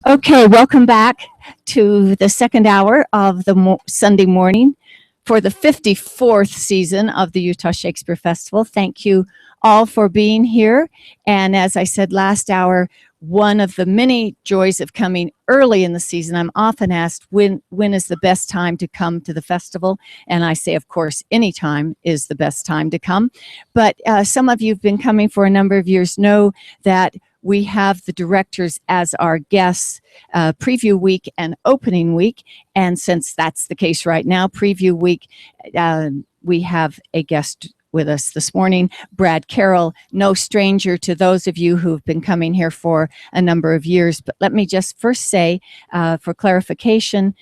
Okay, welcome back to the second hour of the Sunday morning for the 54th season of the Utah Shakespeare Festival. Thank you all for being here. And as I said last hour, one of the many joys of coming early in the season, I'm often asked when is the best time to come to the festival? And I say, of course, any time is the best time to come. But some of you have been coming for a number of years know that we have the directors as our guests preview week and opening week. And since that's the case right now, preview week, we have a guest with us this morning, Brad Carroll, no stranger to those of you who've been coming here for a number of years. But let me just first say, for clarification,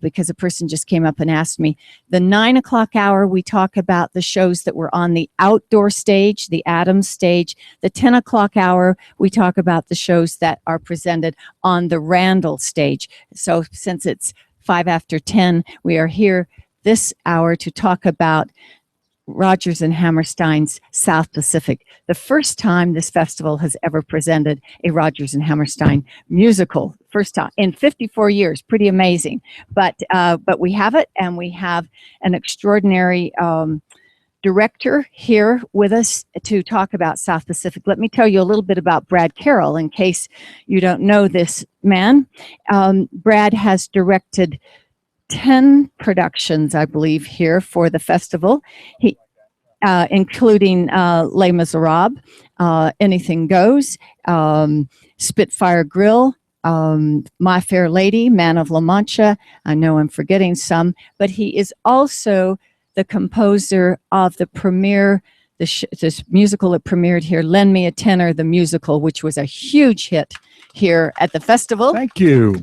because a person just came up and asked me, the 9 o'clock hour, we talk about the shows that were on the outdoor stage, the Adams stage. The 10 o'clock hour, we talk about the shows that are presented on the Randall stage. So since it's 5 after 10, we are here this hour to talk about Rodgers and Hammerstein's South Pacific, the first time this festival has ever presented a Rodgers and Hammerstein musical. First time in 54 years, pretty amazing. But we have it, and we have an extraordinary director here with us to talk about South Pacific. Let me tell you a little bit about Brad Carroll in case you don't know this man. Brad has directed 10 productions, I believe, here for the festival, including Les Miserables, Anything Goes, Spitfire Grill, My Fair Lady, Man of La Mancha. I know I'm forgetting some, but he is also the composer of the premiere, this musical that premiered here, Lend Me a Tenor, the musical, which was a huge hit here at the festival. Thank you.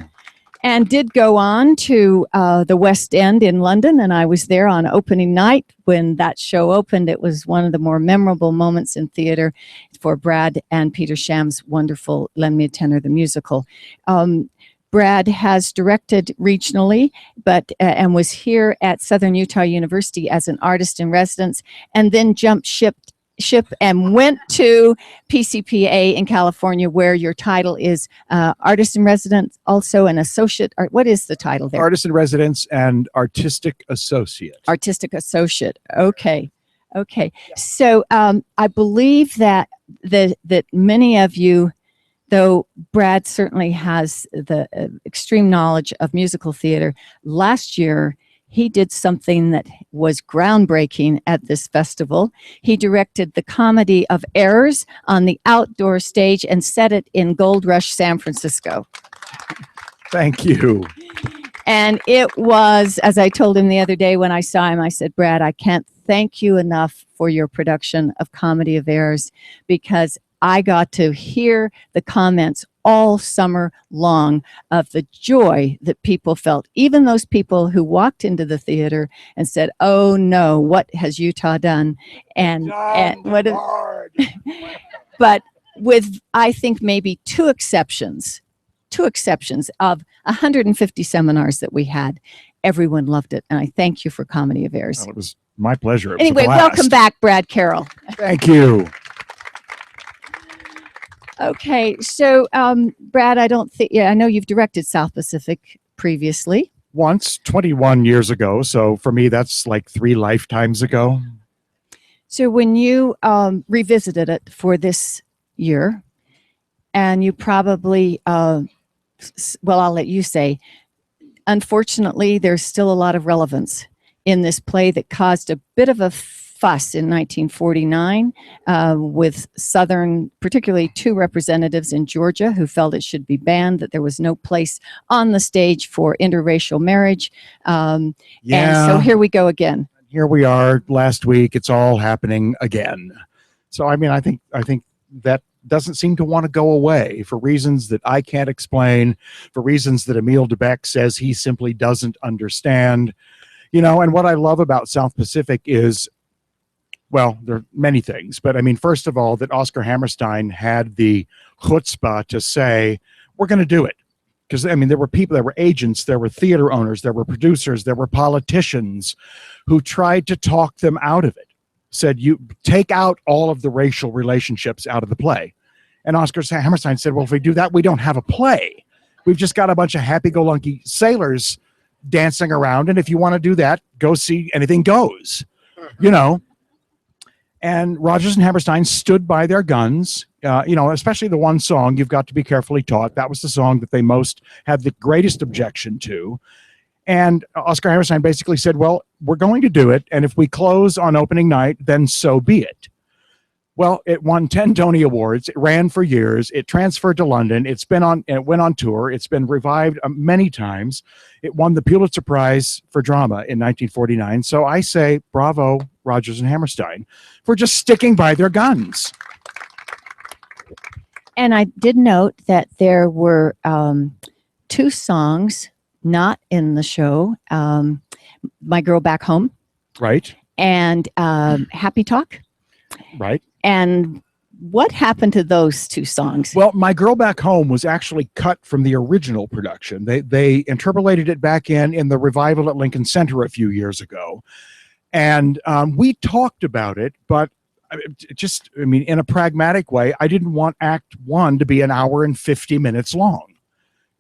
And did go on to the West End in London, and I was there on opening night when that show opened. It was one of the more memorable moments in theater for Brad and Peter Sham's wonderful Lend Me a Tenor, the musical. Brad has directed regionally, but and was here at Southern Utah University as an artist in residence, and then jumped ship and went to PCPA in California, where your title is artist in residence, also an associate. What is the title there? Artist in residence and artistic associate. Artistic associate. Okay. Yeah. So I believe that many of you, though Brad certainly has the extreme knowledge of musical theater, last year he did something that was groundbreaking at this festival. He directed the comedy of Errors on the outdoor stage and set it in Gold Rush, San Francisco. Thank you. And it was, as I told him the other day when I saw him, I said, Brad, I can't thank you enough for your production of Comedy of Errors, because I got to hear the comments all summer long of the joy that people felt, even those people who walked into the theater and said, oh no, what has Utah done? And what but with, I think, maybe two exceptions of 150 seminars that we had, everyone loved it. And I thank you for Comedy of Errors. Well, it was my pleasure. Anyway, welcome back, Brad Carroll. Thank you. Okay, so Brad, I know you've directed South Pacific previously. Once, 21 years ago. So for me, that's like 3 lifetimes ago. So when you revisited it for this year, and you probably, well, I'll let you say, unfortunately, there's still a lot of relevance in this play that caused a bit of a fuss in 1949 with Southern, particularly 2 representatives in Georgia who felt it should be banned, that there was no place on the stage for interracial marriage. And so here we go again. Here we are last week. It's all happening again. So, I mean, I think that doesn't seem to want to go away for reasons that I can't explain, for reasons that Emile Debec says he simply doesn't understand. You know, and what I love about South Pacific is, well, there are many things, but I mean, first of all, that Oscar Hammerstein had the chutzpah to say, we're going to do it. Because, I mean, there were people, there were agents, there were theater owners, there were producers, there were politicians who tried to talk them out of it. Said, you take out all of the racial relationships out of the play. And Oscar Hammerstein said, well, if we do that, we don't have a play. We've just got a bunch of happy-go-lucky sailors dancing around. And if you want to do that, go see Anything Goes, you know. And Rodgers and Hammerstein stood by their guns, you know, especially the one song, You've Got to Be Carefully Taught. That was the song that they most had the greatest objection to. And Oscar Hammerstein basically said, well, we're going to do it. And if we close on opening night, then so be it. Well, it won 10 Tony Awards. It ran for years. It transferred to London. It went on tour. It's been revived many times. It won the Pulitzer Prize for Drama in 1949. So I say, bravo, Rodgers and Hammerstein, for just sticking by their guns. And I did note that there were 2 songs not in the show, My Girl Back Home. Right. And Happy Talk. Right. And what happened to those 2 songs? Well, My Girl Back Home was actually cut from the original production. They interpolated it back in the revival at Lincoln Center a few years ago. And we talked about it, but in a pragmatic way, I didn't want Act 1 to be an hour and 50 minutes long,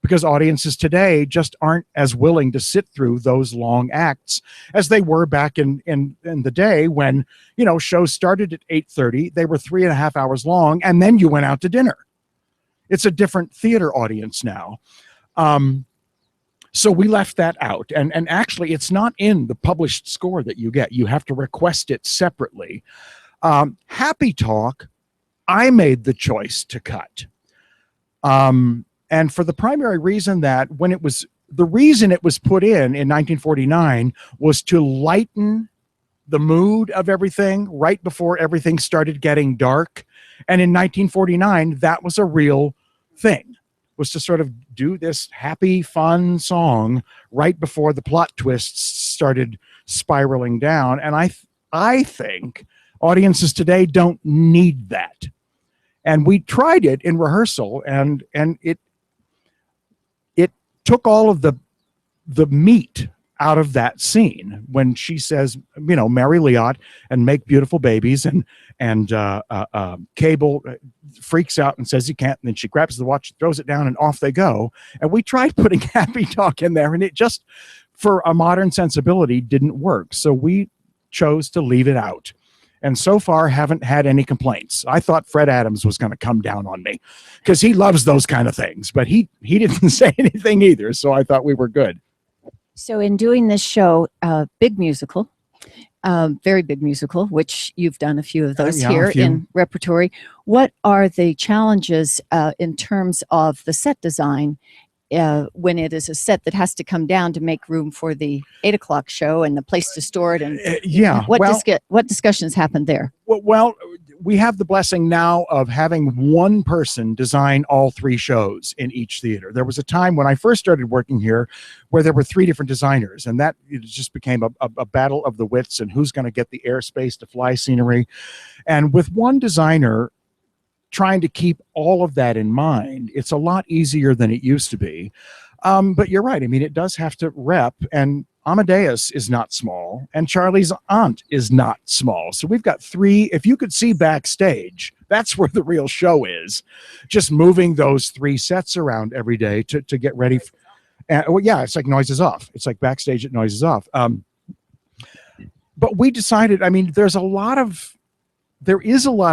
because audiences today just aren't as willing to sit through those long acts as they were back in the day when, you know, shows started at 8:30, they were 3.5 hours long, and then you went out to dinner. It's a different theater audience now. So we left that out. And actually, it's not in the published score that you get. You have to request it separately. Happy Talk, I made the choice to cut. And for the primary reason that the reason it was put in 1949 was to lighten the mood of everything right before everything started getting dark. And in 1949, that was a real thing, was to sort of do this happy, fun song right before the plot twists started spiraling down. And I think audiences today don't need that. And we tried it in rehearsal, and it took all of the meat out of that scene when she says, you know, marry Leot and make beautiful babies, and Cable freaks out and says he can't, and then she grabs the watch, throws it down, and off they go. And we tried putting Happy Talk in there, and it just, for a modern sensibility, didn't work. So we chose to leave it out. And so far haven't had any complaints. I thought Fred Adams was going to come down on me because he loves those kind of things, but he didn't say anything either. So I thought we were good. So in doing this show, big musical, very big musical, which you've done a few of those here in repertory. What are the challenges in terms of the set design when it is a set that has to come down to make room for the 8 o'clock show and the place to store it? And what discussions happened there? Well, we have the blessing now of having one person design all 3 shows in each theater. There was a time when I first started working here where there were 3 different designers, and that it just became a battle of the wits and who's going to get the airspace to fly scenery. And with one designer trying to keep all of that in mind, it's a lot easier than it used to be. But you're right. I mean, it does have to rep, and Amadeus is not small, and Charlie's aunt is not small. So we've got 3. If you could see backstage, that's where the real show is. Just moving those 3 sets around every day to get ready. It's like Noises Off. It's like backstage at Noises Off. But we decided, I mean, there is a lot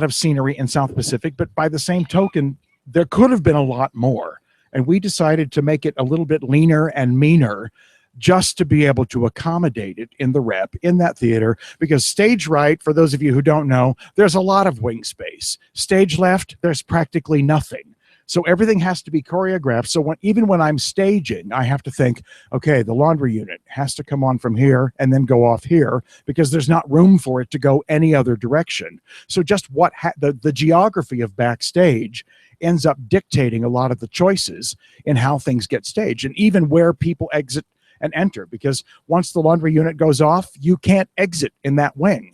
of scenery in South Pacific, but by the same token, there could have been a lot more. And we decided to make it a little bit leaner and meaner just to be able to accommodate it in the rep in that theater, because stage right, for those of you who don't know, there's a lot of wing space. Stage left, there's practically nothing. So everything has to be choreographed. So even when I'm staging, I have to think, okay, the laundry unit has to come on from here and then go off here, because there's not room for it to go any other direction. So just the geography of backstage ends up dictating a lot of the choices in how things get staged, and even where people exit and enter, because once the laundry unit goes off, you can't exit in that wing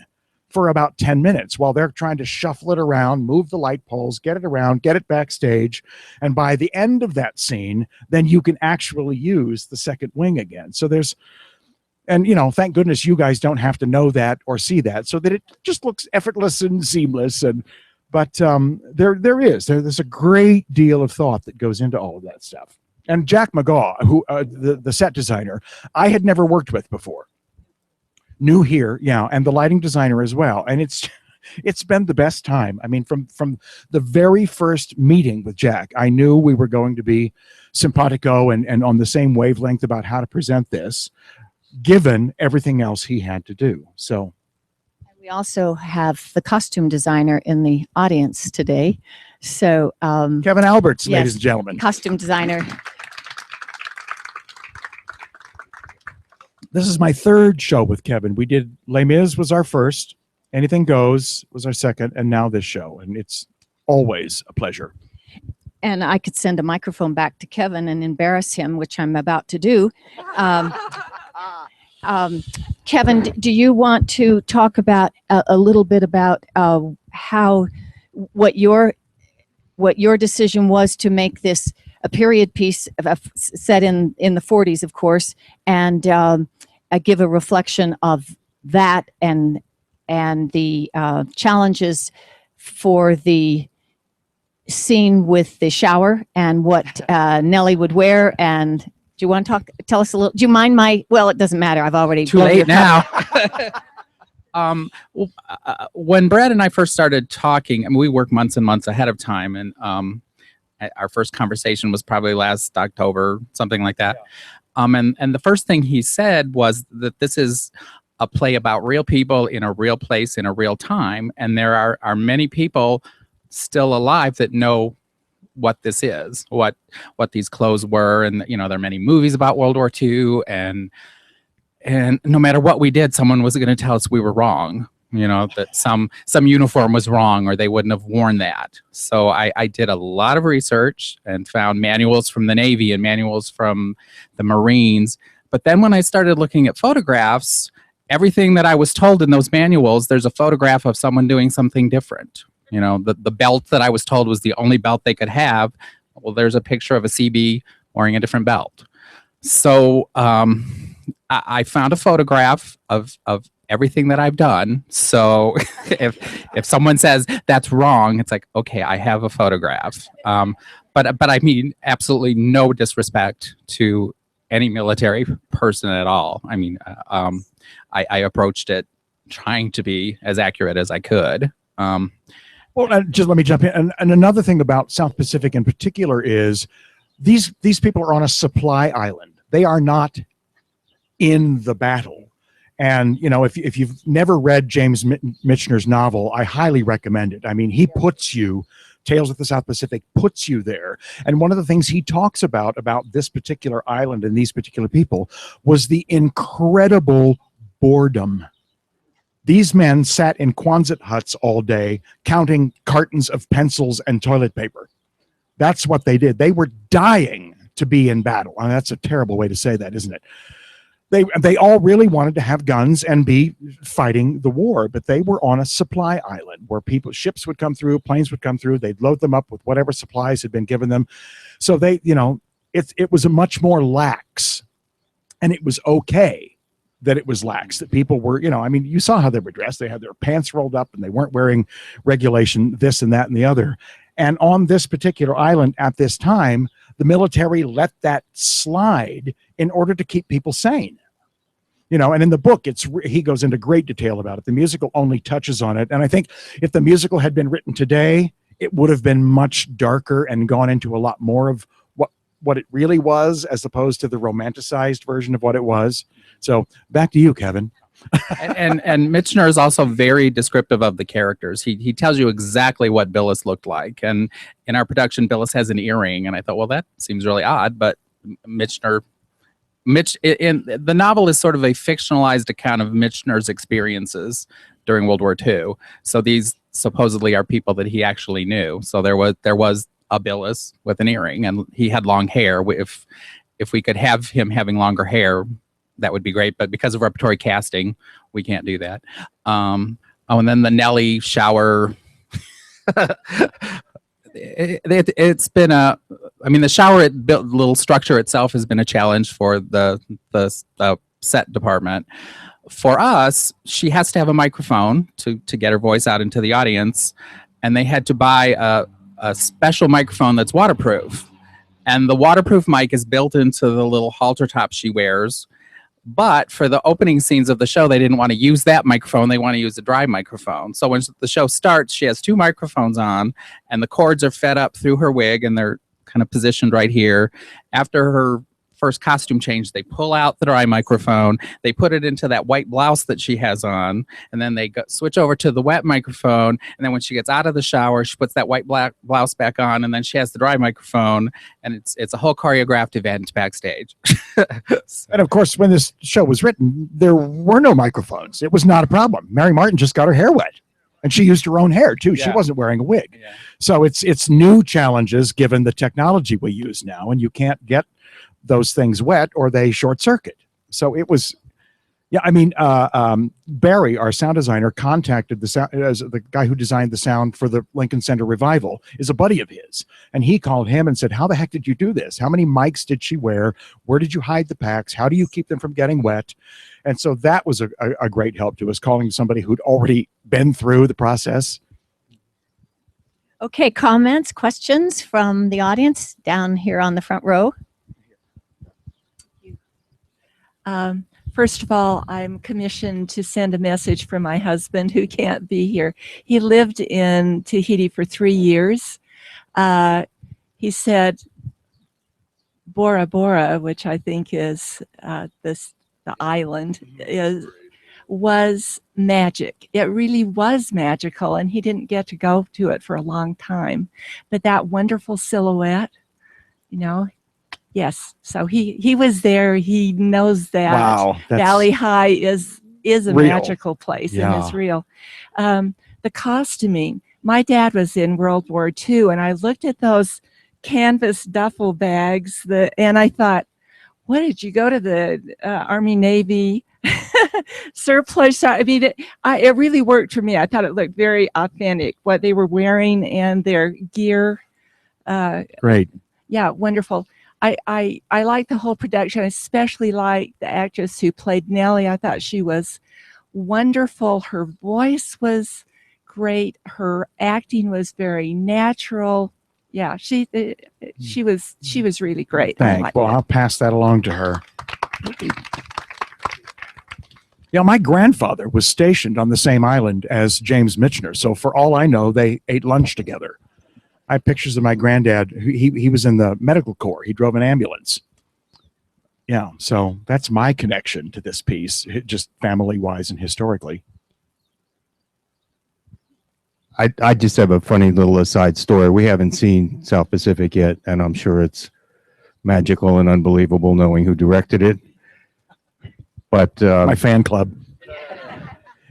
for about 10 minutes while they're trying to shuffle it around, move the light poles, get it around, get it backstage. And by the end of that scene, then you can actually use the second wing again. So and thank goodness you guys don't have to know that or see that, so that it just looks effortless and seamless. But there's a great deal of thought that goes into all of that stuff. And Jack McGaw, who the set designer, I had never worked with before. New here, yeah, and the lighting designer as well. And it's been the best time. I mean, from the very first meeting with Jack, I knew we were going to be simpatico and on the same wavelength about how to present this, given everything else he had to do. So We also have the costume designer in the audience today. So Kevin Alberts, yes, ladies and gentlemen. costume designer. This is my third show with Kevin. We did Les Mis was our first, Anything Goes was our second, and now this show. And it's always a pleasure. And I could send a microphone back to Kevin and embarrass him, which I'm about to do. Kevin, do you want to talk about a little bit about what your decision was to make this a period piece set in the 40s, of course, and give a reflection of that and the challenges for the scene with the shower and what Nellie would wear? And do you want to tell us a little? Do you mind well, it doesn't matter. I've already too late now. When Brad and I first started talking, I mean, we worked months and months ahead of time, and our first conversation was probably last October, something like that. Yeah. And the first thing he said was that this is a play about real people in a real place in a real time, and there are many people still alive that know what this is, what these clothes were, and there are many movies about World War II, and no matter what we did, someone was going to tell us we were wrong, that some uniform was wrong or they wouldn't have worn that. So I did a lot of research and found manuals from the Navy and manuals from the Marines. But then when I started looking at photographs, everything that I was told in those manuals, there's a photograph of someone doing something different. The belt that I was told was the only belt they could have. Well, there's a picture of a CB wearing a different belt. So I found a photograph of everything that I've done. So if someone says that's wrong, it's like, okay, I have a photograph. But I mean, absolutely no disrespect to any military person at all. I mean, I approached it trying to be as accurate as I could. Well, just let me jump in. And another thing about South Pacific in particular is these people are on a supply island. They are not in the battle. And, if you've never read James Michener's novel, I highly recommend it. I mean, he puts you, Tales of the South Pacific puts you there. And one of the things he talks about this particular island and these particular people was the incredible boredom. These men sat in Quonset huts all day, counting cartons of pencils and toilet paper. That's what they did. They were dying to be in battle. I mean, that's a terrible way to say that, isn't it? They all really wanted to have guns and be fighting the war, but they were on a supply island where ships would come through, planes would come through, they'd load them up with whatever supplies had been given them. So it was a much more lax, and it was okay that it was lax, that people were, I mean, you saw how they were dressed. They had their pants rolled up and they weren't wearing regulation, this and that and the other. And on this particular island at this time, the military let that slide in order to keep people sane. And in the book, he goes into great detail about it. The musical only touches on it. And I think if the musical had been written today, it would have been much darker and gone into a lot more of what it really was, as opposed to the romanticized version of what it was. So back to you, Kevin. and Michener is also very descriptive of the characters. He tells you exactly what Billis looked like. And in our production, Billis has an earring, and I thought, well, that seems really odd. But Mitch in the novel is sort of a fictionalized account of Michener's experiences during World War II. So these supposedly are people that he actually knew. So there was a Billis with an earring, and he had long hair. If we could have him having longer hair, that would be great. But because of repertory casting, we can't do that. And then the Nellie shower. It's been the shower little structure itself has been a challenge for the set department. For us, she has to have a microphone to get her voice out into the audience, and they had to buy a special microphone that's waterproof. And the waterproof mic is built into the little halter top she wears. But for the opening scenes of the show, they didn't want to use that microphone. They want to use a dry microphone. So when the show starts, she has 2 microphones on, and the cords are fed up through her wig, and they're kind of positioned right here. After her first costume change, they pull out the dry microphone, they put it into that white blouse that she has on, and then they switch over to the wet microphone. And then when she gets out of the shower, she puts that white black blouse back on, and then she has the dry microphone, and it's a whole choreographed event backstage. And of course, when this show was written, there were no microphones. It was not a problem. Mary Martin just got her hair wet, and she used her own hair too. She Yeah. wasn't wearing a wig. Yeah. So it's new challenges given the technology we use now, and you can't get those things wet or they short circuit. So it was, yeah. I mean, Barry, our sound designer, contacted the guy who designed the sound for the Lincoln Center revival, is a buddy of his, and he called him and said, "How the heck did you do this? How many mics did she wear? Where did you hide the packs? How do you keep them from getting wet?" And so that was a great help to us, calling somebody who'd already been through the process. Okay, comments, questions from the audience down here on the front row? First of all, I'm commissioned to send a message for my husband who can't be here. He lived in Tahiti for 3 years. He said Bora Bora, which I think is the island, was magic. It really was magical, and he didn't get to go to it for a long time. But that wonderful silhouette, you know, yes. So he was there. He knows that Wow, Valley High is a real. magical place, and Yeah. it's real. The costuming. My dad was in World War II, and I looked at those canvas duffel bags, and I thought, what did you go to the Army Navy surplus? I mean, it really worked for me. I thought it looked very authentic, what they were wearing and their gear. great. Yeah, wonderful. I like the whole production. I especially like the actress who played Nellie. I thought she was wonderful. Her voice was great. Her acting was very natural. Yeah, she was really great. I Thanks. liked Well, it. I'll pass that along to her. Yeah, my grandfather was stationed on the same island as James Michener. So for all I know, they ate lunch together. I have pictures of my granddad. He was in the medical corps. He drove an ambulance. Yeah, so that's my connection to this piece, just family-wise and historically. I just have a funny little aside story. We haven't seen South Pacific yet, and I'm sure it's magical and unbelievable knowing who directed it. But My fan club.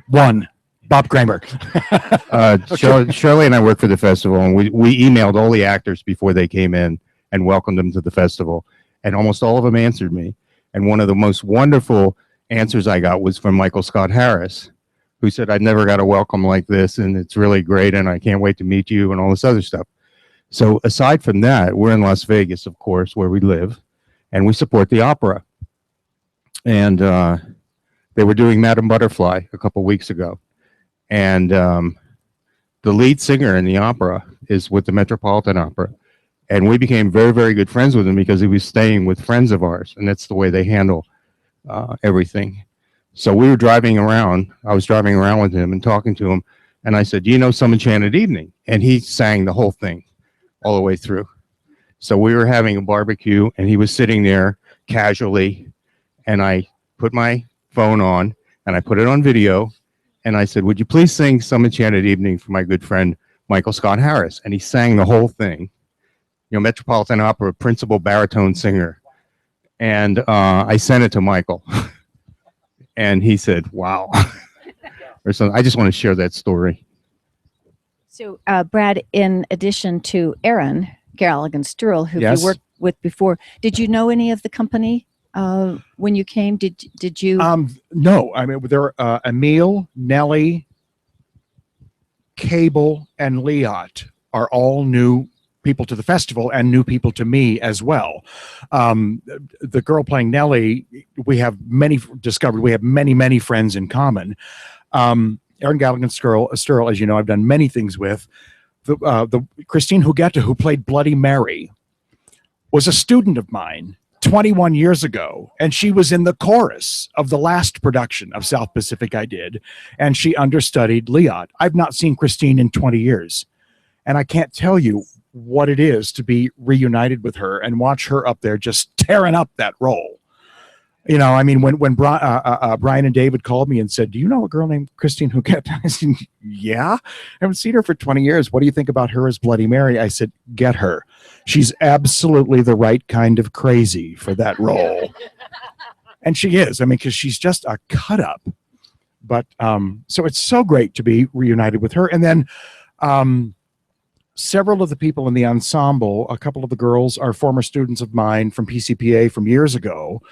One, Bob Kramer. Shirley and I work for the festival, and we emailed all the actors before they came in and welcomed them to the festival, and almost all of them answered me. And one of the most wonderful answers I got was from Michael Scott Harris, who said, "I've never got a welcome like this, and it's really great, and I can't wait to meet you," and all this other stuff. So aside from that, we're in Las Vegas, of course, where we live, and we support the opera. And they were doing Madame Butterfly a couple weeks ago. And the lead singer in the opera is with the Metropolitan Opera. And we became very, very good friends with him because he was staying with friends of ours, and that's the way they handle everything. So we were driving around. I was driving around with him and talking to him, and I said, "Do you know Some Enchanted Evening?" And he sang the whole thing all the way through. So we were having a barbecue, and he was sitting there casually, and I put my phone on, and I put it on video, and I said, "Would you please sing Some Enchanted Evening for my good friend Michael Scott Harris?" And he sang the whole thing. You know, Metropolitan Opera principal baritone singer. And I sent it to Michael. And he said, "Wow." Or something. I just want to share that story. So, Brad, in addition to Aaron Garrigan-Sturl, who Yes. you worked with before, did you know any of the company when you came? Did you? No, I mean, there are Emil, Nellie, Cable, and Liat are all new people to the festival and new people to me as well. The girl playing Nellie, we have discovered we have many friends in common. Aaron Galligan-Sturl, as you know, I've done many things with. The Christine Huguetta, who played Bloody Mary, was a student of mine 21 years ago, and she was in the chorus of the last production of South Pacific I did, and she understudied Leot. I've not seen Christine in 20 years, and I can't tell you what it is to be reunited with her and watch her up there just tearing up that role. You know, I mean, when Brian and David called me and said, "Do you know a girl named Christine Huguette?" I said, "Yeah, I haven't seen her for 20 years. What do you think about her as Bloody Mary?" I said, "Get her. She's absolutely the right kind of crazy for that role." And she is. I mean, because she's just a cut up. But so it's so great to be reunited with her. And then several of the people in the ensemble, a couple of the girls are former students of mine from PCPA from years ago.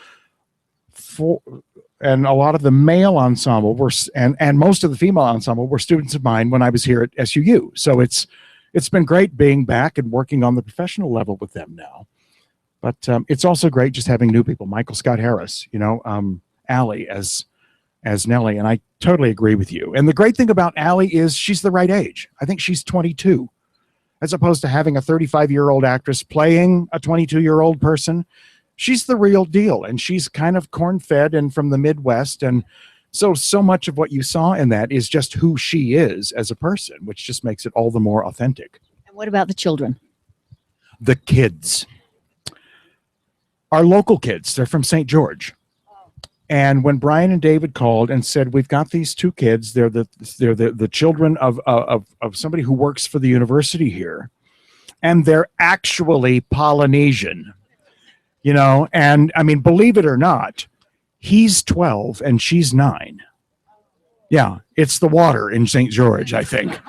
And a lot of the male ensemble were, and most of the female ensemble were students of mine when I was here at SUU. So it's been great being back and working on the professional level with them now. But it's also great just having new people. Michael Scott Harris, you know, Allie as Nellie, and I totally agree with you. And the great thing about Allie is she's the right age. I think she's 22, as opposed to having a 35-year-old actress playing a 22-year-old person. She's the real deal, and she's kind of corn-fed and from the Midwest, and so much of what you saw in that is just who she is as a person, which just makes it all the more authentic. And what about the children? The kids, our local kids, they're from St. George. And when Brian and David called and said, "We've got these two kids, they're the children of somebody who works for the university here, and they're actually Polynesian." You know, and I mean, believe it or not, he's 12 and she's 9. Yeah, it's the water in St. George, I think.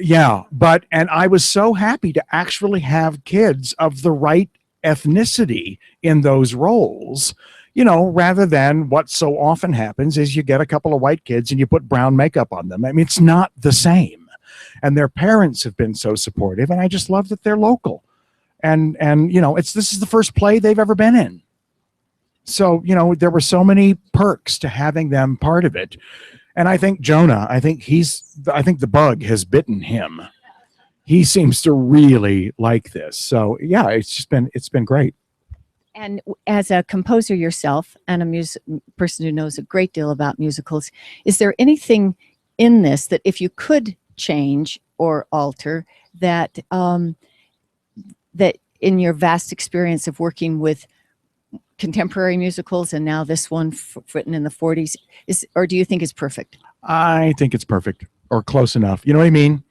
Yeah, and I was so happy to actually have kids of the right ethnicity in those roles, you know, rather than what so often happens is you get a couple of white kids and you put brown makeup on them. I mean, it's not the same. And their parents have been so supportive, and I just love that they're local. And you know, this is the first play they've ever been in. So, you know, there were so many perks to having them part of it. And I think Jonah, I think the bug has bitten him. He seems to really like this. So yeah, it's been great. And as a composer yourself and a person who knows a great deal about musicals, is there anything in this that if you could change or alter that that in your vast experience of working with contemporary musicals and now this one written in the 40s, or do you think it's perfect? I think it's perfect or close enough. You know what I mean?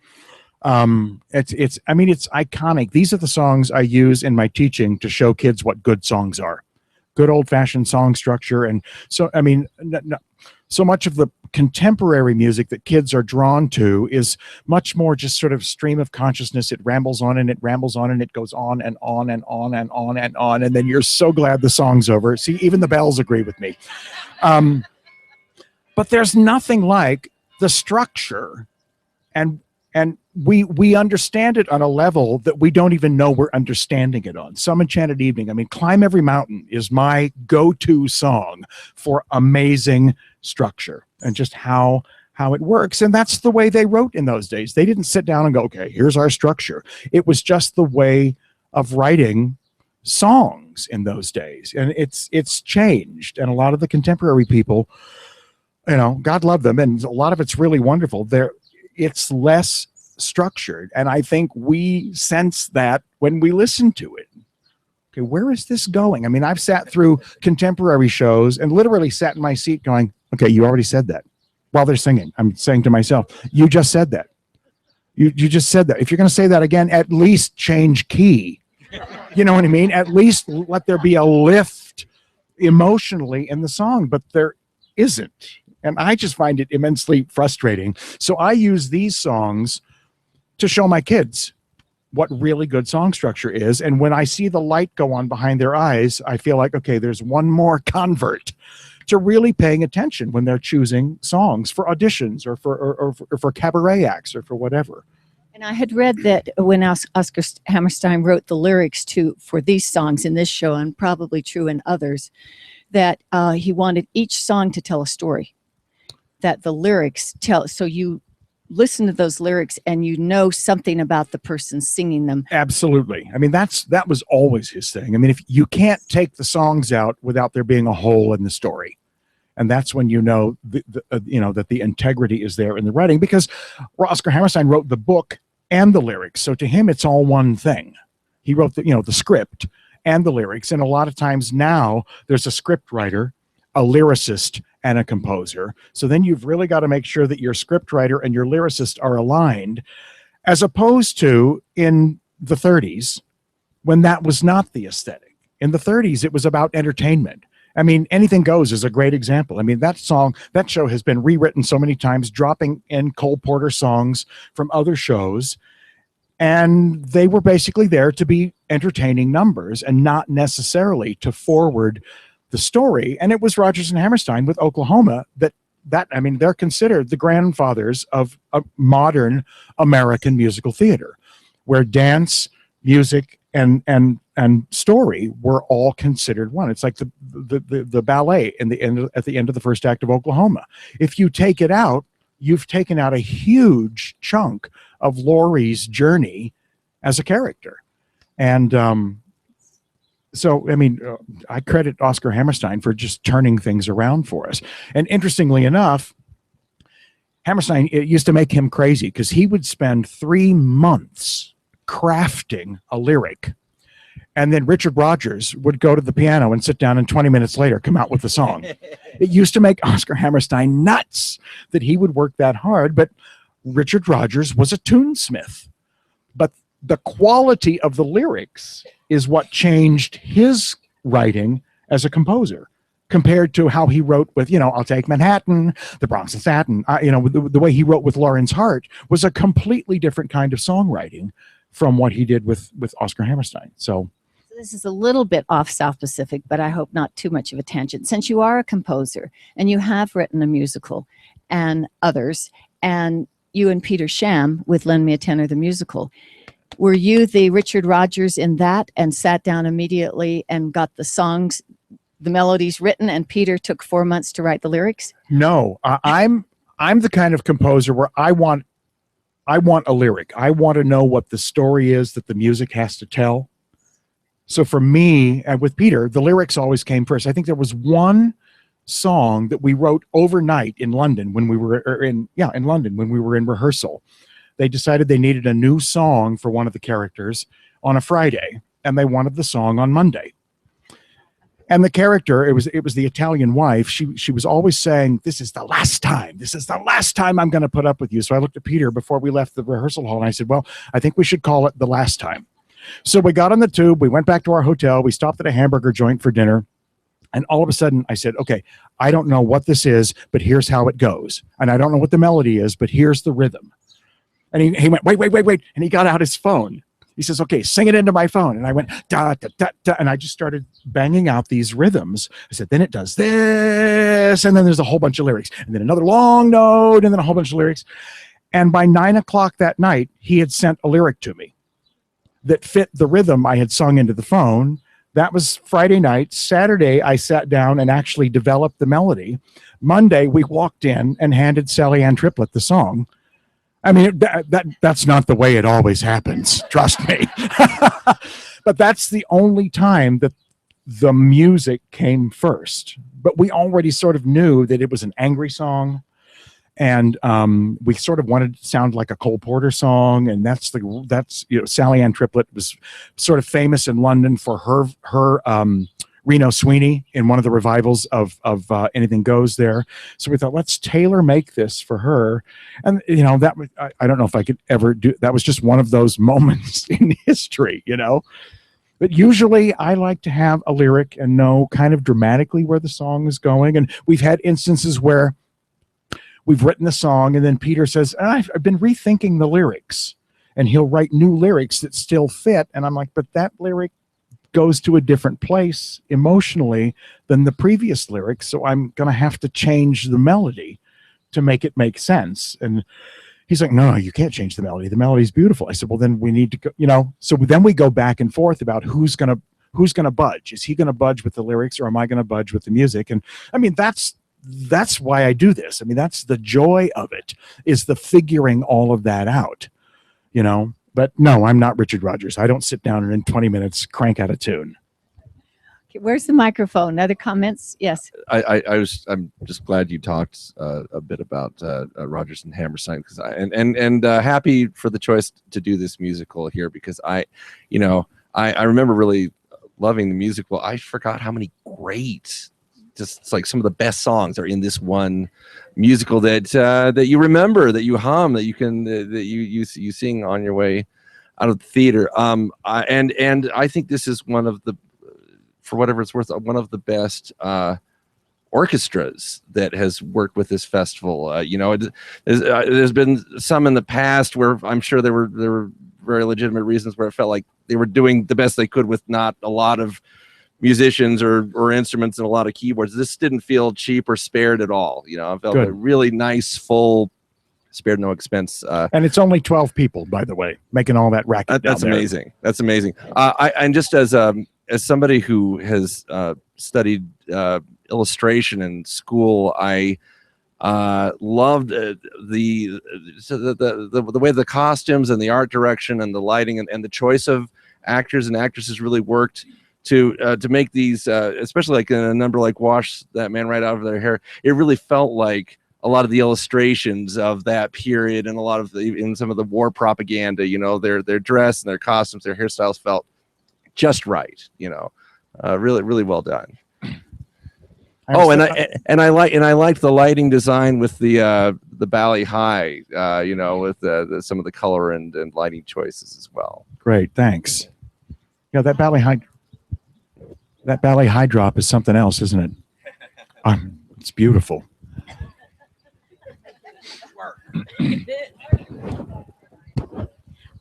I mean, it's iconic. These are the songs I use in my teaching to show kids what good songs are. Good old-fashioned song structure. And so, I mean, so much of the contemporary music that kids are drawn to is much more just sort of stream of consciousness. It rambles on and it rambles on and it goes on and on and on and on and on. And then you're so glad the song's over. See, even the bells agree with me. But there's nothing like the structure, and we understand it on a level that we don't even know we're understanding it on. Some Enchanted Evening. I mean, Climb Every Mountain is my go-to song for amazing structure and just how it works. And that's the way they wrote in those days. They didn't sit down and go, "Okay, here's our structure." It was just the way of writing songs in those days. And it's changed. And a lot of the contemporary people, you know, God love them, and a lot of it's really wonderful. It's less structured, and I think we sense that when we listen to it. Okay, where is this going? I mean, I've sat through contemporary shows and literally sat in my seat going, "Okay, you already said that," while they're singing. I'm saying to myself, "You just said that. You just said that. If you're going to say that again, at least change key." You know what I mean? At least let there be a lift emotionally in the song, but there isn't. And I just find it immensely frustrating. So I use these songs to show my kids what really good song structure is. And when I see the light go on behind their eyes, I feel like, okay, there's one more convert to really paying attention when they're choosing songs for auditions or for cabaret acts or for whatever. And I had read that when Oscar Hammerstein wrote the lyrics for these songs in this show, and probably true in others, that he wanted each song to tell a story, that the lyrics tell, so you listen to those lyrics and you know something about the person singing them. Absolutely. I mean, that was always his thing. I mean, if you can't take the songs out without there being a hole in the story, and that's when you know that the integrity is there in the writing, because Oscar Hammerstein wrote the book and the lyrics. So to him, it's all one thing. He wrote the script and the lyrics. And a lot of times now there's a script writer, a lyricist, and a composer. So then you've really got to make sure that your script writer and your lyricist are aligned, as opposed to in the 30s when that was not the aesthetic. In the 30s, it was about entertainment. I mean, Anything Goes is a great example. I mean, that show has been rewritten so many times, dropping in Cole Porter songs from other shows. And they were basically there to be entertaining numbers and not necessarily to forward the story. And it was Rodgers and Hammerstein with Oklahoma that I mean, they're considered the grandfathers of modern American musical theater, where dance, music, and story were all considered one. It's like the ballet at the end of the first act of Oklahoma. If you take it out, you've taken out a huge chunk of Laurie's journey as a character. And so, I mean, I credit Oscar Hammerstein for just turning things around for us. And interestingly enough, Hammerstein, it used to make him crazy because he would spend 3 months crafting a lyric. And then Richard Rodgers would go to the piano and sit down, and 20 minutes later come out with the song. It used to make Oscar Hammerstein nuts that he would work that hard, but Richard Rodgers was a tunesmith. But the quality of the lyrics is what changed his writing as a composer compared to how he wrote with, I'll Take Manhattan, The Bronx and Satin. The way he wrote with Lauren's Heart was a completely different kind of songwriting from what he did with Oscar Hammerstein. So this is a little bit off South Pacific, but I hope not too much of a tangent. Since you are a composer and you have written a musical and others, and you and Peter Sham with Lend Me a Tenor the musical, were you the Richard Rodgers in that and sat down immediately and got the songs, the melodies written, and Peter took 4 months to write the lyrics? No, I'm the kind of composer where I want a lyric. I want to know what the story is that the music has to tell. So for me, and with Peter, the lyrics always came first. I think there was one song that we wrote overnight in London when we were in London when we were in rehearsal. They decided they needed a new song for one of the characters on a Friday, and they wanted the song on Monday. And the character, it was the Italian wife. She was always saying, "This is the last time. This is the last time I'm going to put up with you." So I looked at Peter before we left the rehearsal hall, and I said, "Well, I think we should call it The Last Time." So we got on the tube. We went back to our hotel. We stopped at a hamburger joint for dinner. And all of a sudden, I said, "Okay, I don't know what this is, but here's how it goes. And I don't know what the melody is, but here's the rhythm." And he went, wait. And he got out his phone. He says, "Okay, sing it into my phone." And I went, da, da, da, da. And I just started banging out these rhythms. I said, then it does this. And then there's a whole bunch of lyrics. And then another long note. And then a whole bunch of lyrics. And by 9 o'clock that night, he had sent a lyric to me that fit the rhythm I had sung into the phone. That was Friday night. Saturday, I sat down and actually developed the melody. Monday, we walked in and handed Sally Ann Triplett the song. I mean, that's not the way it always happens. Trust me. But that's the only time that the music came first. But we already sort of knew that it was an angry song. And we sort of wanted it to sound like a Cole Porter song. And that's Sally Ann Triplett was sort of famous in London for her Reno Sweeney in one of the revivals of Anything Goes there. So we thought, let's tailor make this for her. And, that was, I don't know if I could ever do, that was just one of those moments in history, But usually I like to have a lyric and know kind of dramatically where the song is going. And we've had instances where we've written the song and then Peter says, I've been rethinking the lyrics, and he'll write new lyrics that still fit. And I'm like, but that lyric goes to a different place emotionally than the previous lyrics. So I'm going to have to change the melody to make it make sense. And he's like, no, you can't change the melody. The melody's beautiful. I said, well, then we need to go, so then we go back and forth about who's going to budge. Is he going to budge with the lyrics, or am I going to budge with the music? And I mean, that's that's why I do this. I mean, that's the joy of it, is the figuring all of that out, you know. But no, I'm not Richard Rodgers. I don't sit down and in 20 minutes crank out a tune. Okay, where's the microphone? Other comments? Yes. I'm just glad you talked a bit about Rodgers and Hammerstein, because and happy for the choice to do this musical here, because I remember really loving the musical. I forgot how many great, just like some of the best songs are in this one musical that you remember, that you hum, that you can that you sing on your way out of the theater. And I think this is one of the, for whatever it's worth, one of the best orchestras that has worked with this festival. There's been some in the past where I'm sure there were very legitimate reasons where it felt like they were doing the best they could with not a lot of musicians or instruments and a lot of keyboards. This didn't feel cheap or spared at all. I felt Good. a really nice, full, spared no expense. And it's only 12 people, by the way, making all that racket. That's down there. amazing. That's amazing. And just as somebody who has studied illustration in school, I loved the way the costumes and the art direction and the lighting and the choice of actors and actresses really worked to make these, especially like in a number like Wash That Man Right Out of Their Hair. It really felt like a lot of the illustrations of that period, and a lot of in some of the war propaganda, their dress and their costumes, their hairstyles felt just right. Really, really well done. And I liked the lighting design with the Bally High, with some of the color and lighting choices as well. Great, thanks. Yeah, that Bally High drop is something else, isn't it? It's beautiful.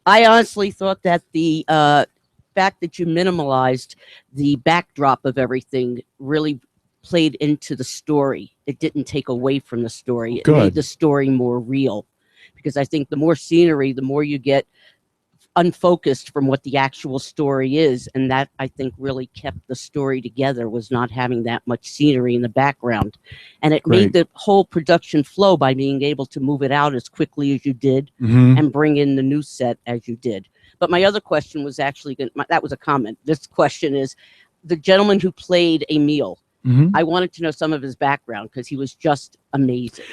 I honestly thought that the fact that you minimalized the backdrop of everything really played into the story. It didn't take away from the story. It Good. made the story more real, because I think the more scenery, the more you get unfocused from what the actual story is, and that I think really kept the story together, was not having that much scenery in the background. And it made the whole production flow by being able to move it out as quickly as you did and bring in the new set as you did. But my other question was actually that was a comment. This question is, the gentleman who played Emil, I wanted to know some of his background, because he was just amazing.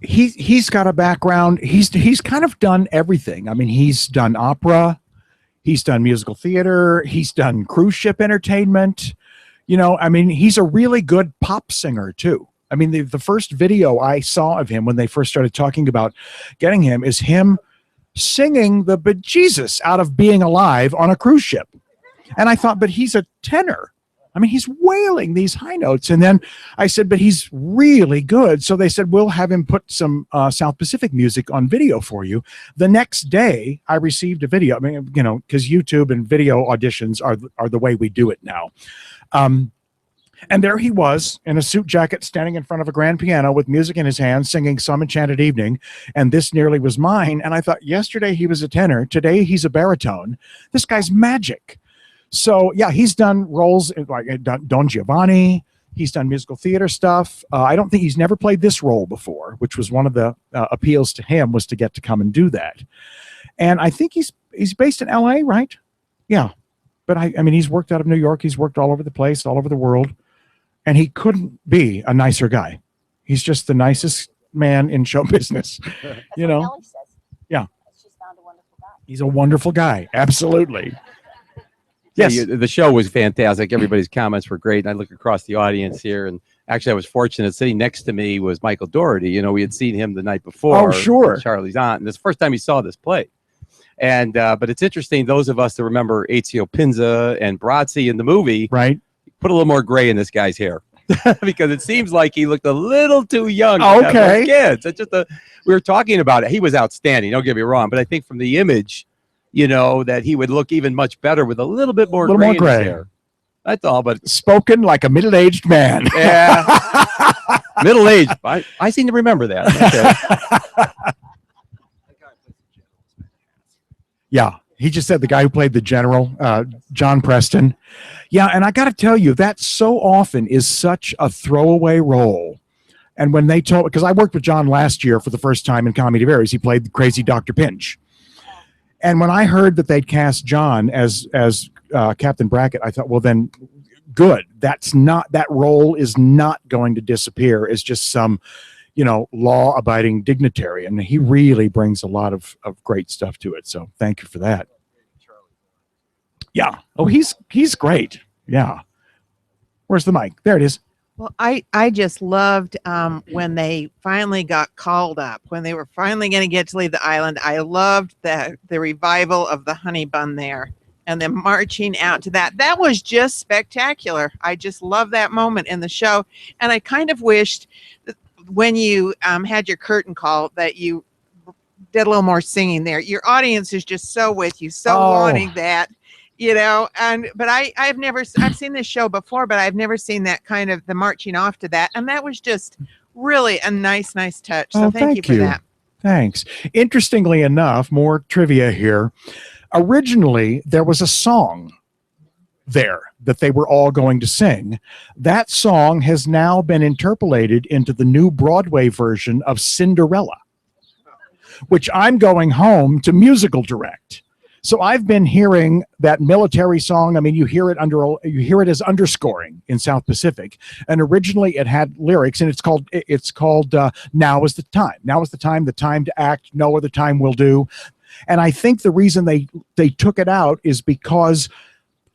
He's got a background. He's kind of done everything. I mean, he's done opera, he's done musical theater, he's done cruise ship entertainment. I mean, he's a really good pop singer too. I mean, the first video I saw of him when they first started talking about getting him is him singing the bejesus out of Being Alive on a cruise ship. And I thought, but he's a tenor. I mean, he's wailing these high notes. And then I said, but he's really good. So they said, we'll have him put some South Pacific music on video for you. The next day, I received a video. I mean, because YouTube and video auditions are the way we do it now. And there he was in a suit jacket, standing in front of a grand piano with music in his hands, singing Some Enchanted Evening. And This Nearly Was Mine. And I thought, yesterday he was a tenor. Today he's a baritone. This guy's magic. So yeah, he's done roles like Don Giovanni. He's done musical theater stuff. I don't think he's never played this role before, which was one of the appeals to him, was to get to come and do that. And I think he's based in LA, right? Yeah. But I mean, he's worked out of New York. He's worked all over the place, all over the world. And he couldn't be a nicer guy. He's just the nicest man in show business, Yeah. She's found a wonderful guy. He's a wonderful guy. Absolutely. Yes. Yeah, the show was fantastic. Everybody's comments were great. And I look across the audience here, and actually I was fortunate. Sitting next to me was Michael Dougherty. We had seen him the night before. Oh, sure. Charlie's aunt. And it's the first time he saw this play. And but it's interesting, those of us that remember Ezio Pinza and Brazzi in the movie, Right. put a little more gray in this guy's hair. Because it seems like he looked a little too young. Okay. Kids. It's just we were talking about it. He was outstanding. Don't get me wrong. But I think from the image, that he would look even much better with a little bit more gray in his hair. That's all. But Spoken like a middle-aged man. yeah, middle-aged. I seem to remember that. Okay. Yeah. He just said the guy who played the general, John Preston. Yeah, and I got to tell you, that so often is such a throwaway role. And when they told, because I worked with John last year for the first time in Comedy Varies, he played the crazy Dr. Pinch. And when I heard that they'd cast John as Captain Brackett, I thought, well, then good. That role is not going to disappear as just some, law-abiding dignitary. And he really brings a lot of great stuff to it. So thank you for that. Yeah. Oh, he's great. Yeah. Where's the mic? There it is. Well, I just loved when they finally got called up, when they were finally going to get to leave the island. I loved the revival of the honey bun there and then marching out to that. That was just spectacular. I just love that moment in the show. And I kind of wished that when you had your curtain call that you did a little more singing there. Your audience is just so with you, so wanting that. But I've seen this show before, but I've never seen that kind of the marching off to that. And that was just really a nice touch. So thank you for that. Thanks. Interestingly enough, more trivia here. Originally, there was a song there that they were all going to sing. That song has now been interpolated into the new Broadway version of Cinderella, which I'm going home to musical direct. So I've been hearing that military song. I mean, you hear it as underscoring in South Pacific, and originally it had lyrics, and it's called "Now is the time." Now is the time to act. No other time will do. And I think the reason they took it out is because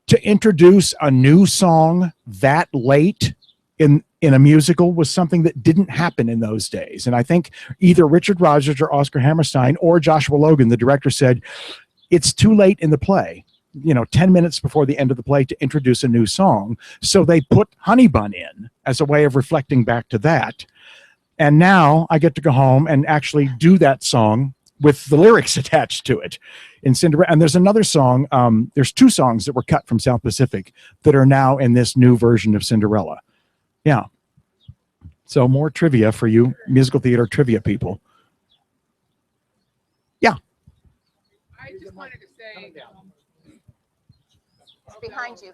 to introduce a new song that late in a musical was something that didn't happen in those days. And I think either Richard Rodgers or Oscar Hammerstein or Joshua Logan, the director, said, it's too late in the play, 10 minutes before the end of the play to introduce a new song. So they put Honey Bun in as a way of reflecting back to that. And now I get to go home and actually do that song with the lyrics attached to it in Cinderella. And there's another song. There's two songs that were cut from South Pacific that are now in this new version of Cinderella. Yeah. So more trivia for you musical theater trivia people. Yeah. I just wanted to say, It's behind you.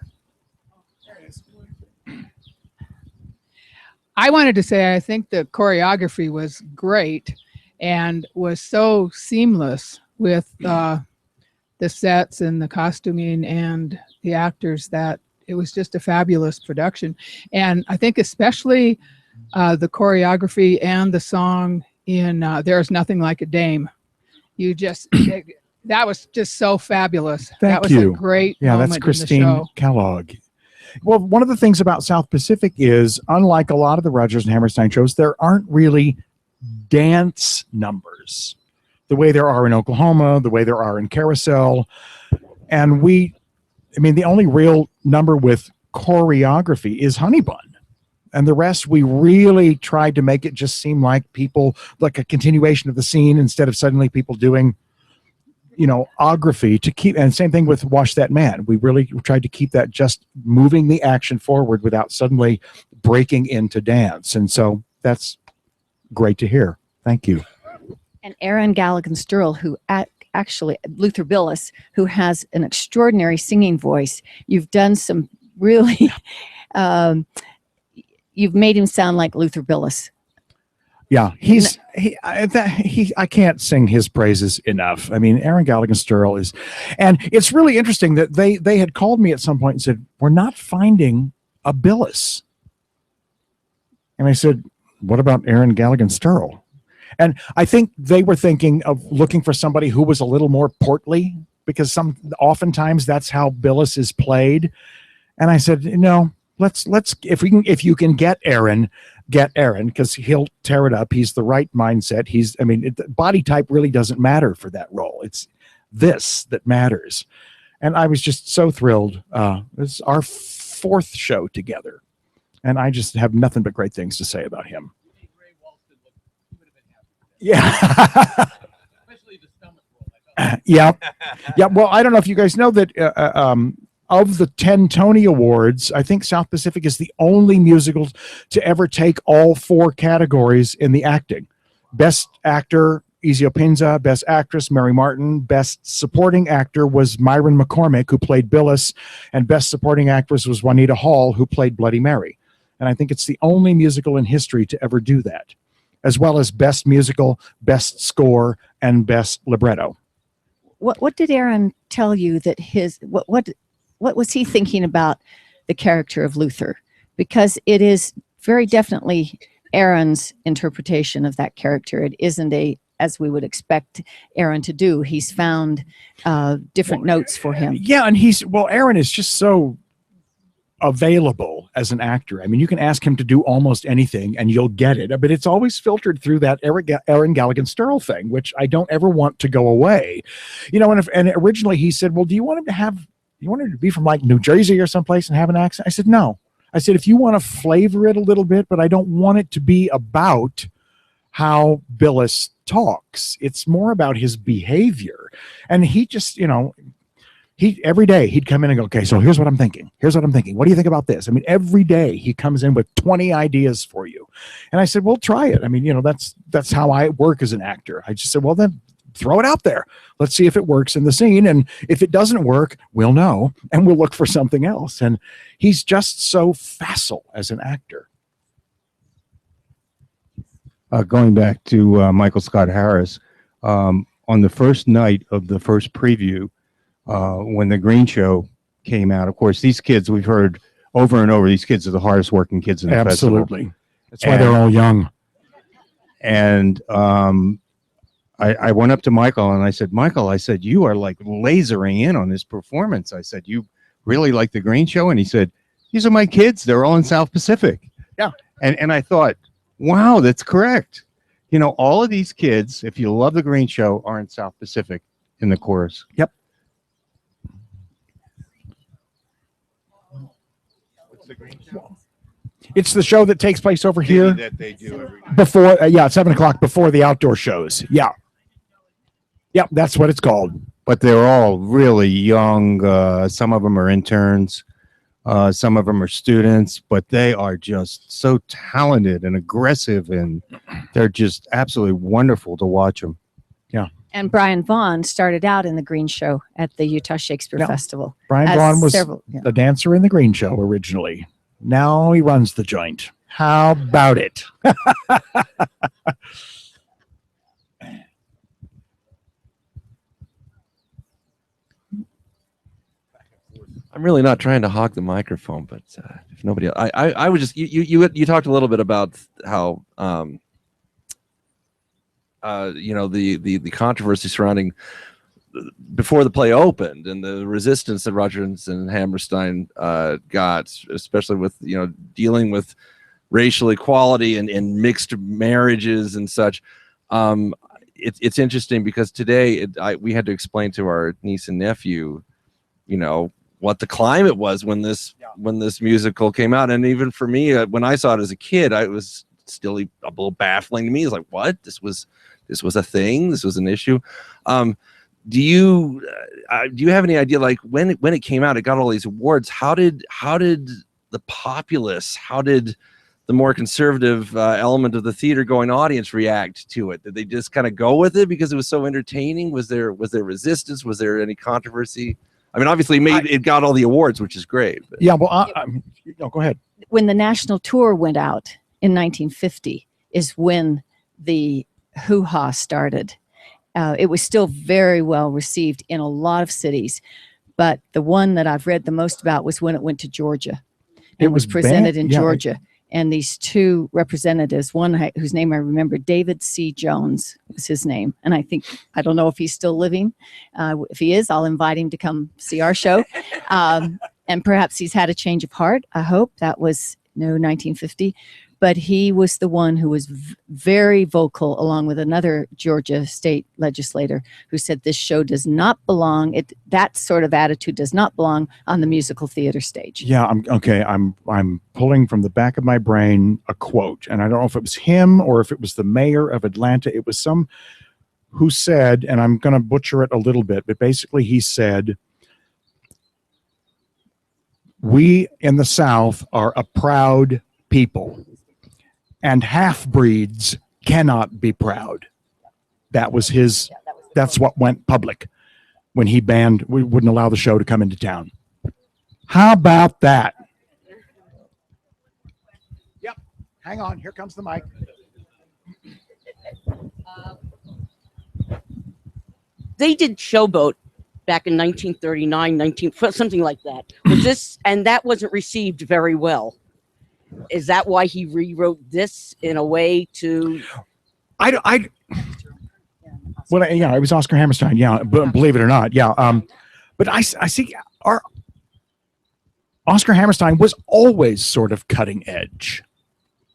I wanted to say I think the choreography was great and was so seamless with the sets and the costuming and the actors that it was just a fabulous production. And I think especially the choreography and the song in There's Nothing Like a Dame. That was just so fabulous. Thank that was you. A great Yeah, moment that's in the Christine show. Kellogg. Well, one of the things about South Pacific is, unlike a lot of the Rodgers and Hammerstein shows, there aren't really dance numbers the way there are in Oklahoma, the way there are in Carousel. And the only real number with choreography is Honey Bun. And the rest, we really tried to make it just seem like a continuation of the scene instead of suddenly people doing, ography to keep. And same thing with Wash That Man. We really tried to keep that just moving the action forward without suddenly breaking into dance. And so that's great to hear. Thank you. And Aaron Galligan-Sturl, who actually, Luther Billis, who has an extraordinary singing voice. You've done some really, you've made him sound like Luther Billis. Yeah, I can't sing his praises enough. I mean, Aaron Galligan-Sturl is, and it's really interesting that they had called me at some point and said, we're not finding a Billis. And I said, what about Aaron Galligan-Sturl? And I think they were thinking of looking for somebody who was a little more portly, because oftentimes that's how Billis is played. And I said, let's if you can get Aaron, because he'll tear it up. He's the right mindset. Body type really doesn't matter for that role. It's this that matters. And I was just so thrilled. This is our fourth show together, and I just have nothing but great things to say about him. Yeah. Yeah. Well, I don't know if you guys know that of the 10 Tony Awards, I think South Pacific is the only musical to ever take all 4 categories in the acting. Best Actor, Ezio Pinza. Best Actress, Mary Martin. Best Supporting Actor was Myron McCormick, who played Billis. And Best Supporting Actress was Juanita Hall, who played Bloody Mary. And I think it's the only musical in history to ever do that, as well as best musical, best score, and best libretto. What did Aaron tell you that what was he thinking about the character of Luther? Because it is very definitely Aaron's interpretation of that character. It isn't as we would expect Aaron to do. He's found different notes for him. Yeah, and Aaron is just so available as an actor. I mean, you can ask him to do almost anything and you'll get it, but it's always filtered through that Aaron Galligan-Stirl thing, which I don't ever want to go away. And originally he said, well, do you want him to be from like New Jersey or someplace and have an accent? I said, no. I said, if you want to flavor it a little bit, but I don't want it to be about how Billis talks. It's more about his behavior. And he just, every day he'd come in and go, okay, so here's what I'm thinking. Here's what I'm thinking. What do you think about this? I mean, every day he comes in with 20 ideas for you. And I said, well, try it. I mean, that's how I work as an actor. I just said, well, then throw it out there. Let's see if it works in the scene. And if it doesn't work, we'll know and we'll look for something else. And he's just so facile as an actor. Going back to Michael Scott Harris, on the first night of the first preview, when the Green Show came out, of course, these kids, we've heard over and over, these kids are the hardest working kids in the festival. Absolutely. That's why they're all young. And I went up to Michael and I said, Michael, I said, you are like lasering in on this performance. I said, you really like the Green Show? And he said, these are my kids. They're all in South Pacific. Yeah. And I thought, wow, that's correct. All of these kids, if you love the Green Show, are in South Pacific in the chorus. Yep. What's the Green Show? It's the show that takes place over here That they do every night. before, 7:00 before the outdoor shows. Yeah. Yep, that's what it's called. But they're all really young. Some of them are interns. Some of them are students, but they are just so talented and aggressive, and they're just absolutely wonderful to watch them. Yeah. And Brian Vaughn started out in the Green Show at the Utah Shakespeare Yeah. Festival. Brian as Vaughn was several- yeah. the dancer in the Green Show originally. Now he runs the joint. How about it? I'm really not trying to hog the microphone, but if nobody else, I was just you talked a little bit about how the controversy surrounding before the play opened and the resistance that Rodgers and Hammerstein got, especially with dealing with racial equality and mixed marriages and such. It's interesting because today we had to explain to our niece and nephew, what the climate was when this musical came out, and even for me, when I saw it as a kid, it was still a little baffling to me. It's like, what? This was a thing. This was an issue. Do you have any idea, like when it came out, it got all these awards? How did the populace, how did the more conservative element of the theater going audience react to it? Did they just kind of go with it because it was so entertaining? Was there resistance? Was there any controversy? I mean, obviously, it got all the awards, which is great. But. Yeah, well, go ahead. When the national tour went out in 1950 is when the hoo-ha started. It was still very well received in a lot of cities, but the one that I've read the most about was when it went to Georgia. It was presented in Georgia. And these two representatives, one whose name I remember, David C. Jones was his name. And I don't know if he's still living. If he is, I'll invite him to come see our show. And perhaps he's had a change of heart. I hope. That was 1950. But he was the one who was very vocal, along with another Georgia state legislator, who said this show does not belong. That sort of attitude does not belong on the musical theater stage. Yeah, I'm pulling from the back of my brain a quote, and I don't know if it was him or if it was the mayor of Atlanta. It was some who said, and I'm going to butcher it a little bit, but basically he said, "We in the South are a proud people, and half-breeds cannot be proud." That was that's what went public when he we wouldn't allow the show to come into town. How about that? Hang on, here comes the mic. They did Showboat back in 1939, something like that. Was this, and that wasn't received very well. Is that why he rewrote this in a way to? Well, yeah, it was Oscar Hammerstein. Yeah, believe it or not, yeah. But I see our Oscar Hammerstein was always sort of cutting edge.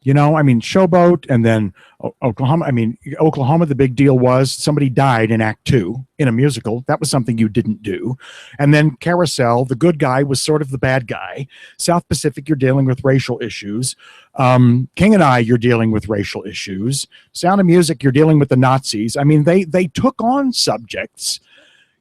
You know, I mean, Showboat, and then Oklahoma. I mean, Oklahoma, the big deal was somebody died in Act 2 in a musical. That was something you didn't do. And then Carousel, the good guy was sort of the bad guy. South Pacific, you're dealing with racial issues. King and I, you're dealing with racial issues. Sound of Music, you're dealing with the Nazis. I mean, they took on subjects.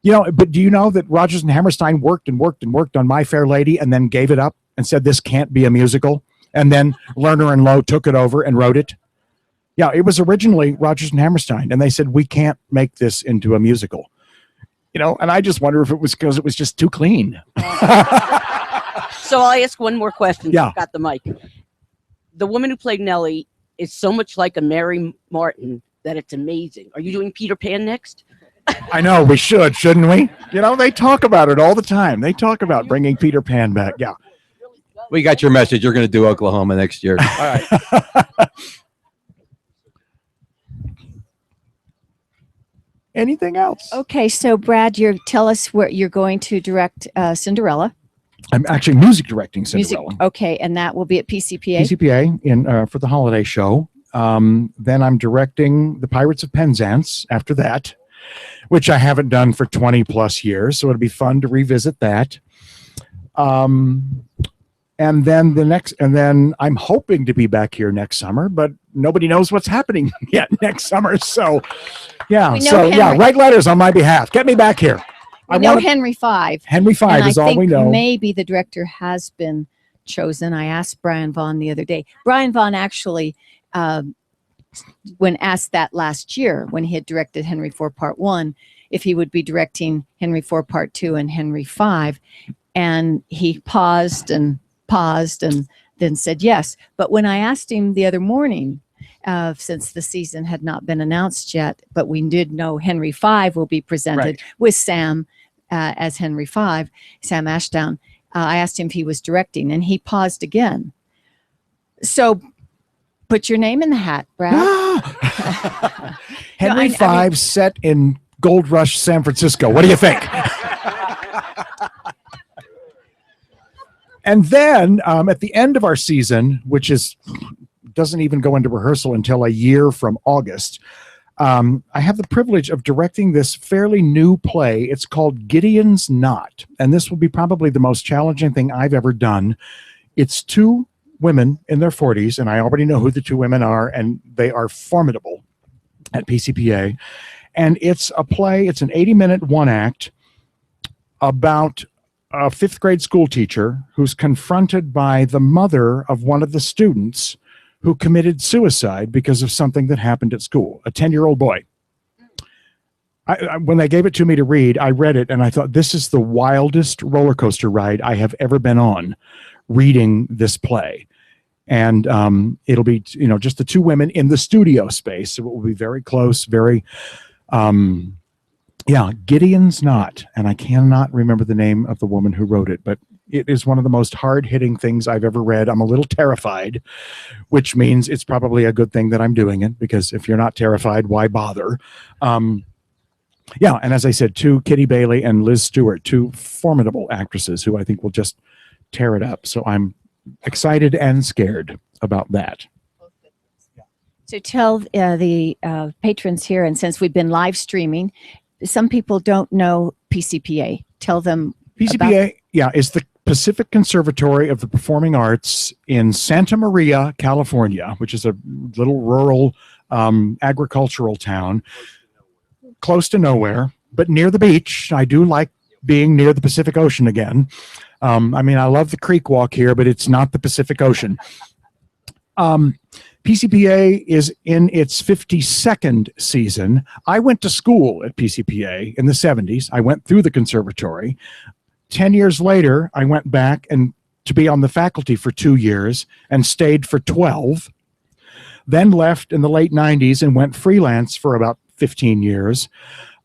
You know, but do you know that Rodgers and Hammerstein worked on My Fair Lady and then gave it up and said this can't be a musical? And then Lerner and Loewe took it over and wrote it. Yeah, it was originally Rodgers and Hammerstein, and they said, we can't make this into a musical. You know, and I just wonder if it was because it was just too clean. So I'll ask one more question. Yeah. I've got the mic. The woman who played Nellie is so much like a Mary Martin that it's amazing. Are you doing Peter Pan next? I know, we should, shouldn't we? You know, they talk about it all the time. They talk about bringing Peter Pan back. Yeah. We got your message. You're going to do Oklahoma next year. All right. Anything else? Okay, so Brad, tell us where you're going to direct Cinderella. I'm actually music directing Cinderella. Music, okay, and that will be at PCPA. PCPA in for the holiday show. Then I'm directing The Pirates of Penzance after that, which I haven't done for 20 plus years. So it'll be fun to revisit that. And then I'm hoping to be back here next summer, but nobody knows what's happening yet next summer. So yeah, We know Henry. write letters on my behalf. Get me back here. We know Henry V. Henry V And is I all think we know. maybe the director has been chosen. I asked Brian Vaughn the other day. Brian Vaughn actually, when asked that last year, when he had directed Henry IV Part 1, if he would be directing Henry IV Part 2 and Henry V, and he paused and then said yes. But when I asked him the other morning, since the season had not been announced yet, but we did know Henry V will be presented Right. with Sam as Henry V, Sam Ashdown. I asked him if he was directing, and he paused again. So put your name in the hat, Brad. Henry No, I mean- V set in Gold Rush, San Francisco. What do you think? And then at the end of our season, which doesn't even go into rehearsal until a year from August, I have the privilege of directing this fairly new play. It's called Gideon's Knot, and this will be probably the most challenging thing I've ever done. It's two women in their 40s, and I already know who the two women are, and they are formidable at PCPA. And it's a play, it's an 80-minute one act about a fifth grade school teacher who's confronted by the mother of one of the students who committed suicide because of something that happened at school, a 10-year-old boy. When they gave it to me to read, I read it and I thought, this is the wildest roller coaster ride I have ever been on reading this play. And it'll be, just the two women in the studio space. So it will be very close, very, Gideon's Knot. And I cannot remember the name of the woman who wrote it, but it is one of the most hard-hitting things I've ever read. I'm a little terrified, which means it's probably a good thing that I'm doing it, because if you're not terrified, why bother? And as I said, Kitty Bailey and Liz Stewart, two formidable actresses who I think will just tear it up. So I'm excited and scared about that. So tell the patrons here, and since we've been live streaming, some people don't know PCPA. Tell them. PCPA, is the Pacific Conservatory of the Performing Arts in Santa Maria, California, which is a little rural agricultural town, close to nowhere, but near the beach. I do like being near the Pacific Ocean again. I love the creek walk here, but it's not the Pacific Ocean. PCPA is in its 52nd season. I went to school at PCPA in the 70s. I went through the conservatory. 10 years later, I went back to be on the faculty for 2 years and stayed for 12. then left in the late 90s and went freelance for about 15 years.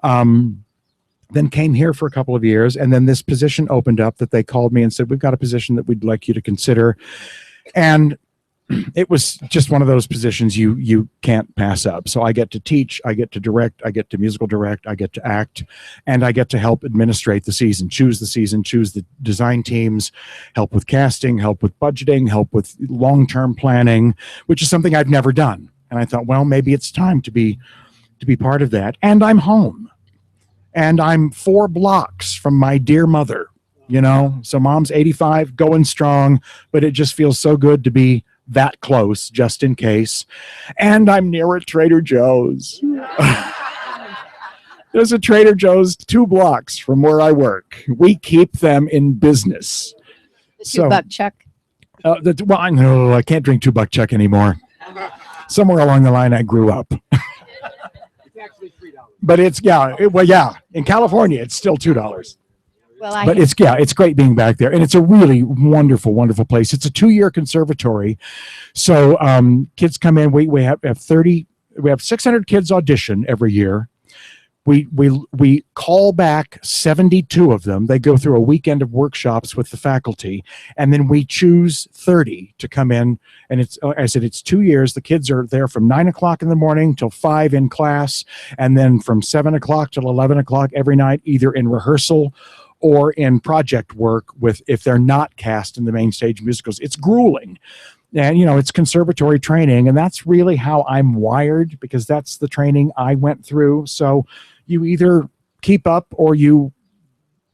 Then came here for a couple of years, and then this position opened up that they called me and said, we've got a position that we'd like you to consider. And it was just one of those positions you can't pass up. So I get to teach, I get to direct, I get to musical direct, I get to act, and I get to help administrate the season, choose the design teams, help with casting, help with budgeting, help with long-term planning, which is something I've never done. And I thought, well, maybe it's time to be part of that. And I'm home. And I'm 4 blocks from my dear mother, so mom's 85, going strong, but it just feels so good to be that close just in case. And I'm near a Trader Joe's. There's a Trader Joe's 2 blocks from where I work. We keep them in business. $2 Chuck. I can't drink $2 Chuck anymore. Somewhere along the line, I grew up. But in California, it's still $2. Well, But it's great being back there. And it's a really wonderful, wonderful place. It's a 2-year conservatory. So kids come in, we have 600 kids audition every year. We call back 72 of them. They go through a weekend of workshops with the faculty, and then we choose 30 to come in. And it's 2 years. The kids are there from 9 o'clock in the morning till 5 in class, and then from 7 o'clock till 11 o'clock every night, either in rehearsal or in project work if they're not cast in the main stage musicals. It's grueling. And, it's conservatory training, and that's really how I'm wired, because that's the training I went through. So you either keep up or you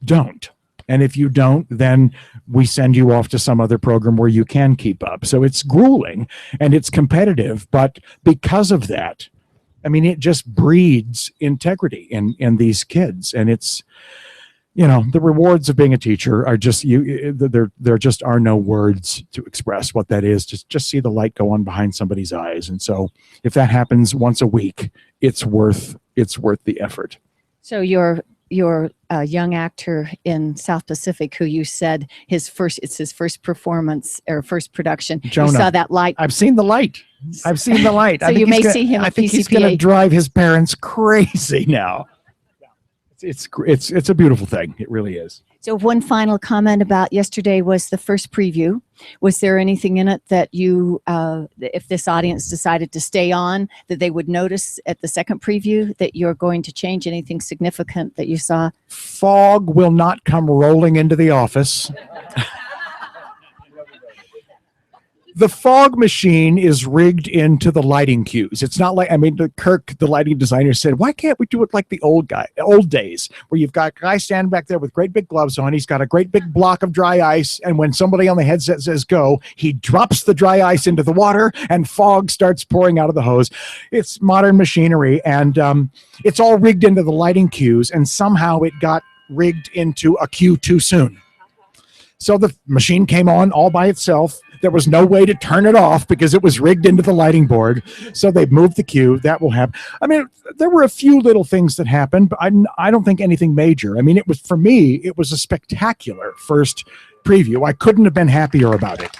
don't. And if you don't, then we send you off to some other program where you can keep up. So it's grueling and it's competitive, but because of that, it just breeds integrity in these kids. And it's, the rewards of being a teacher are just there just are no words to express what that is. Just see the light go on behind somebody's eyes. And so if that happens once a week, it's worth the effort. So you're a young actor in South Pacific who you said it's his first performance or first production. Jonah. You saw that light. I've seen the light. So you may see him I at think he's going to PCPA. drive his parents crazy now. It's a beautiful thing. It really is. So one final comment about yesterday was the first preview. Was there anything in it that you, if this audience decided to stay on, that they would notice at the second preview that you're going to change anything significant that you saw? Fog will not come rolling into the office. The fog machine is rigged into the lighting cues. It's not like, Kirk, the lighting designer, said, why can't we do it like the old days, where you've got a guy standing back there with great big gloves on. He's got a great big block of dry ice. And when somebody on the headset says go, he drops the dry ice into the water and fog starts pouring out of the hose. It's modern machinery, and it's all rigged into the lighting cues. And somehow it got rigged into a cue too soon. So the machine came on all by itself. There was no way to turn it off because it was rigged into the lighting board. So they moved the cue. That will happen. There were a few little things that happened, but I don't think anything major. For me, it was a spectacular first preview. I couldn't have been happier about it.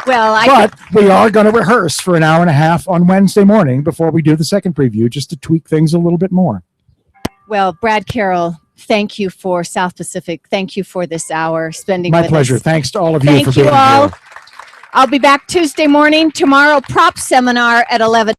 Well, But we are going to rehearse for an hour and a half on Wednesday morning before we do the second preview, just to tweak things a little bit more. Well, Brad Carroll, thank you for South Pacific. Thank you for this hour spending My with pleasure. us. Thanks to all of you Thank for you being all. here. I'll be back Tuesday morning. Tomorrow, prop seminar at 11.